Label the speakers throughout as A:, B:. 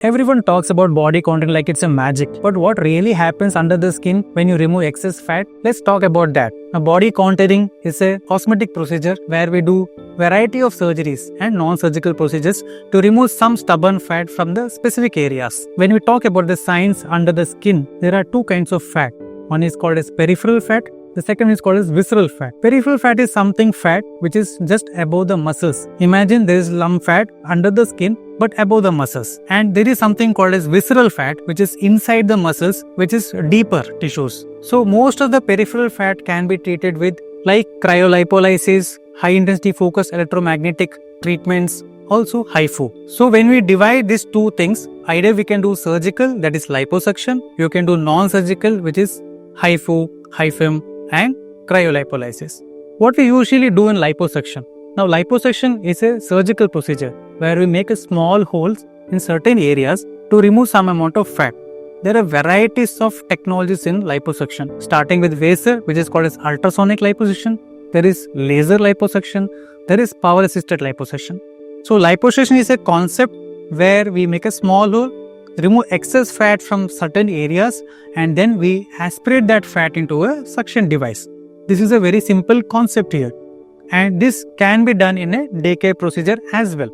A: Everyone talks about body contouring like it's a magic, but what really happens under the skin when you remove excess fat? Let's talk about that. Now, body contouring is a cosmetic procedure where we do variety of surgeries and non-surgical procedures to remove some stubborn fat from the specific areas. When we talk about the science under the skin, there are two kinds of fat. One is called as peripheral fat. The second is called as visceral fat. Peripheral fat is something fat which is just above the muscles. Imagine there is lump fat under the skin but above the muscles. And there is something called as visceral fat which is inside the muscles, which is deeper tissues. So most of the peripheral fat can be treated with like cryolipolysis, high intensity focused electromagnetic treatments, also HIFU. So when we divide these two things, either we can do surgical, that is liposuction, you can do non-surgical, which is HIFU, HIFM and cryolipolysis. What we usually do in liposuction. Now liposuction is a surgical procedure where we make a small holes in certain areas to remove some amount of fat. There are varieties of technologies in liposuction, starting with Vaser, which is called as ultrasonic liposuction. There is laser liposuction. There is power assisted liposuction. So liposuction is a concept where we make a small hole, remove excess fat from certain areas, and then we aspirate that fat into a suction device. This is a very simple concept here, and this can be done in a daycare procedure as well.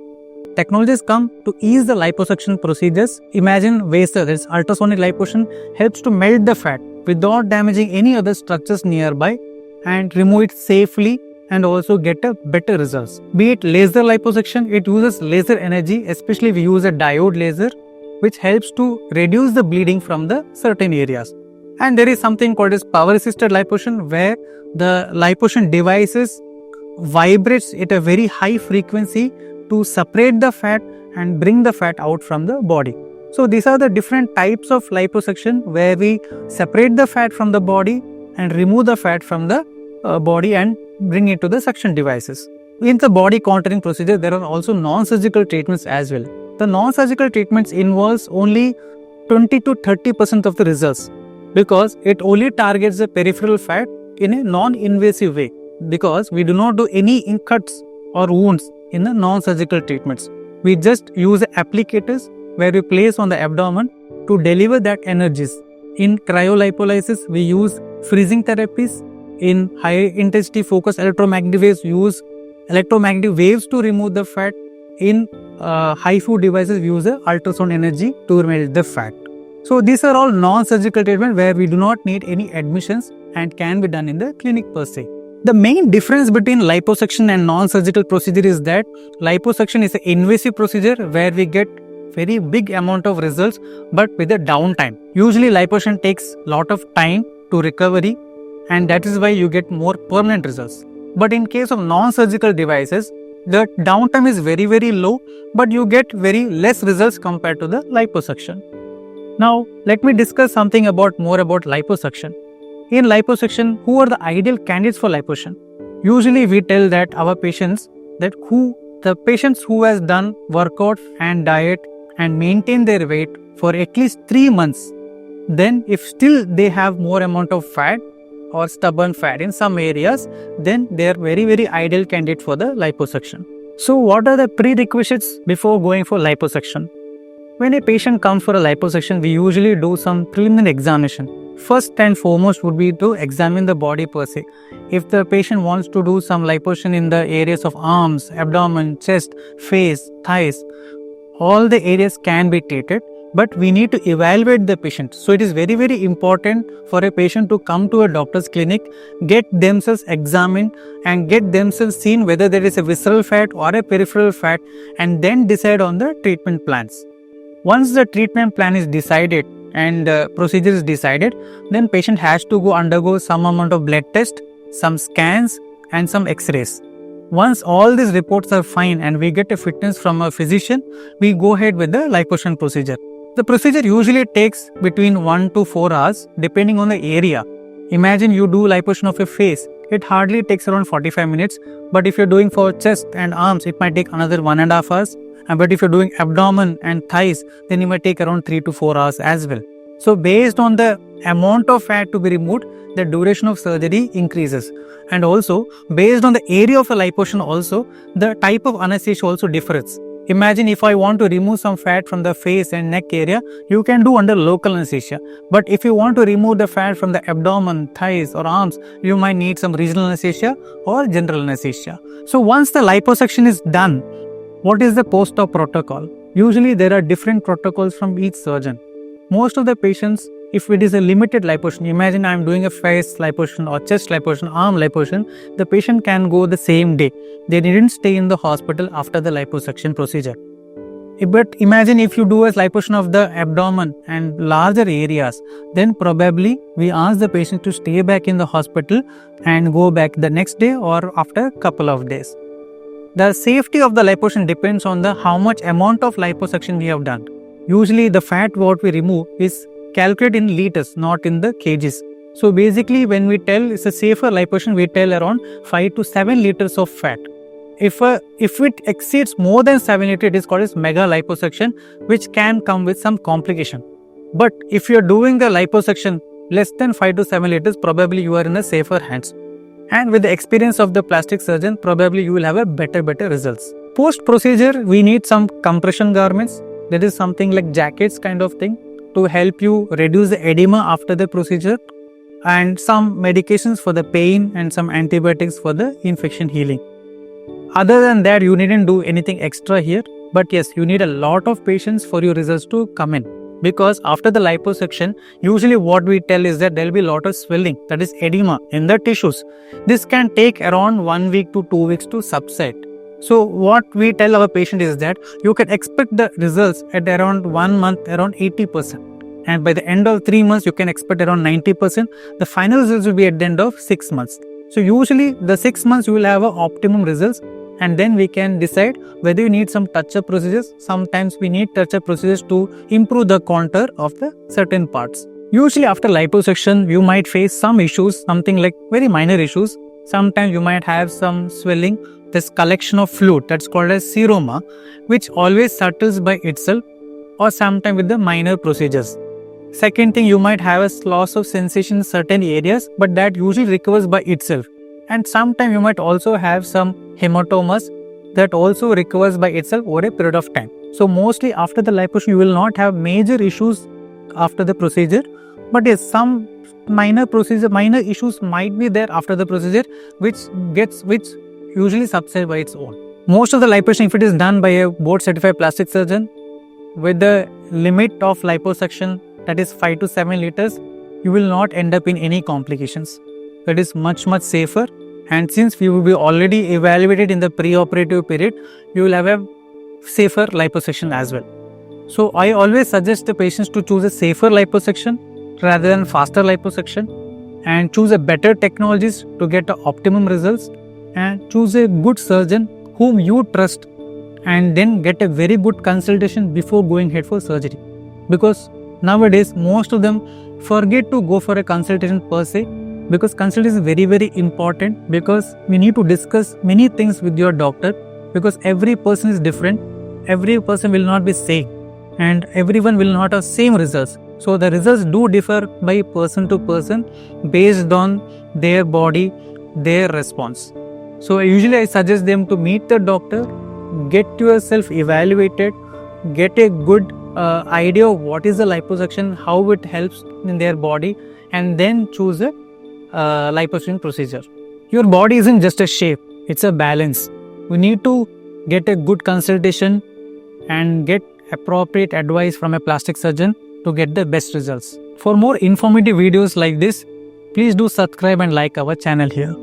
A: Technologies come to ease the liposuction procedures. Imagine Vaser, that is ultrasonic liposuction, helps to melt the fat without damaging any other structures nearby and remove it safely and also get a better results. Be it laser liposuction, it uses laser energy, especially we use a diode laser, which helps to reduce the bleeding from the certain areas. And there is something called as power assisted liposuction, where the liposuction devices vibrates at a very high frequency to separate the fat and bring the fat out from the body. So these are the different types of liposuction where we separate the fat from the body and remove the fat from the body and bring it to the suction devices. In the body contouring procedure, there are also non-surgical treatments as well. The non-surgical treatments involves only 20 to 30% of the results because it only targets the peripheral fat in a non-invasive way, because we do not do any cuts or wounds in the non-surgical treatments. We just use applicators where we place on the abdomen to deliver that energies. In cryolipolysis, we use freezing therapies. In high intensity focused electromagnetic waves, we use electromagnetic waves to remove the fat. In HIFU devices, we use the ultrasound energy to melt the fat. So these are all non-surgical treatment where we do not need any admissions and can be done in the clinic per se. The main difference between liposuction and non-surgical procedure is that liposuction is an invasive procedure where we get very big amount of results but with a downtime. Usually liposuction takes lot of time to recovery, and that is why you get more permanent results. But in case of non-surgical devices, the downtime is very low, but you get very less results compared to the liposuction. Now, let me discuss something more about liposuction. In liposuction, who are the ideal candidates for liposuction? Usually, we tell that our patients the patients who has done workout and diet and maintain their weight for at least 3 months. Then, if still they have more amount of fat or stubborn fat in some areas, then they are very ideal candidate for the liposuction. So what are the prerequisites before going for liposuction? When a patient comes for a liposuction, we usually do some preliminary examination. First and foremost would be to examine the body per se. If the patient wants to do some liposuction in the areas of arms, abdomen, chest, face, thighs, all the areas can be treated. But we need to evaluate the patient. So it is very important for a patient to come to a doctor's clinic, get themselves examined and get themselves seen whether there is a visceral fat or a peripheral fat, and then decide on the treatment plans. Once the treatment plan is decided and procedure is decided, then patient has to undergo some amount of blood test, some scans and some x-rays. Once all these reports are fine and we get a fitness from a physician, we go ahead with the liposuction procedure. The procedure usually takes between 1 to 4 hours depending on the area. Imagine you do liposuction of your face, it hardly takes around 45 minutes. But if you're doing for chest and arms, it might take another 1.5 hours. But if you're doing abdomen and thighs, then it might take around 3 to 4 hours as well. So based on the amount of fat to be removed, the duration of surgery increases. And also based on the area of the liposuction also, the type of anesthesia also differs. Imagine if I want to remove some fat from the face and neck area, you can do under local anesthesia. But if you want to remove the fat from the abdomen, thighs or arms, you might need some regional anesthesia or general anesthesia. So once the liposuction is done, what is the post-op protocol? Usually there are different protocols from each surgeon. Most of the patients, if it is a limited liposuction, imagine I am doing a face liposuction or chest liposuction, arm liposuction, the patient can go the same day. They didn't stay in the hospital after the liposuction procedure. But imagine if you do a liposuction of the abdomen and larger areas, then probably we ask the patient to stay back in the hospital and go back the next day or after a couple of days. The safety of the liposuction depends on the how much amount of liposuction we have done. Usually the fat what we remove is calculated in liters, not in the kgs. So basically when we tell it's a safer liposuction, we tell around 5 to 7 liters of fat. If it exceeds more than 7 liters, it is called as mega liposuction, which can come with some complication. But if you are doing the liposuction less than 5 to 7 liters, probably you are in a safer hands. And with the experience of the plastic surgeon, probably you will have a better results. Post procedure, we need some compression garments. That is something like jackets kind of thing to help you reduce the edema after the procedure, and some medications for the pain and some antibiotics for the infection healing. Other than that, you needn't do anything extra here. But yes, you need a lot of patience for your results to come in. Because after the liposuction, usually what we tell is that there will be a lot of swelling, that is edema in the tissues. This can take around 1 week to 2 weeks to subside. So what we tell our patient is that you can expect the results at around 1 month, around 80%. And by the end of 3 months, you can expect around 90%. The final results will be at the end of 6 months. So usually the 6 months you will have optimum results, and then we can decide whether you need some touch-up procedures. Sometimes we need touch-up procedures to improve the contour of the certain parts. Usually after liposuction, you might face some issues, something like very minor issues. Sometimes you might have some swelling, this collection of fluid that's called as seroma, which always settles by itself, or sometimes with the minor procedures. Second thing, you might have a loss of sensation in certain areas, but that usually recovers by itself. And sometimes you might also have some hematomas that also recovers by itself over a period of time. So mostly after the liposuction, you will not have major issues after the procedure, but yes, some minor issues might be there after the procedure, which usually subsides by its own. Most of the liposuction, if it is done by a board certified plastic surgeon with the limit of liposuction, that is 5 to 7 liters, you will not end up in any complications. That is much safer. And since we will be already evaluated in the pre-operative period, you will have a safer liposuction as well. So I always suggest the patients to choose a safer liposuction rather than faster liposuction, and choose a better technologies to get the optimum results, and choose a good surgeon whom you trust, and then get a very good consultation before going ahead for surgery. Because nowadays most of them forget to go for a consultation per se, because consultation is very important, because we need to discuss many things with your doctor, because every person is different, every person will not be same, and everyone will not have same results. So the results do differ by person to person based on their body, their response. So usually I suggest them to meet the doctor, get yourself evaluated, get a good idea of what is the liposuction, how it helps in their body, and then choose a liposuction procedure. Your body isn't just a shape, it's a balance. We need to get a good consultation and get appropriate advice from a plastic surgeon to get the best results. For more informative videos like this, please do subscribe and like our channel here.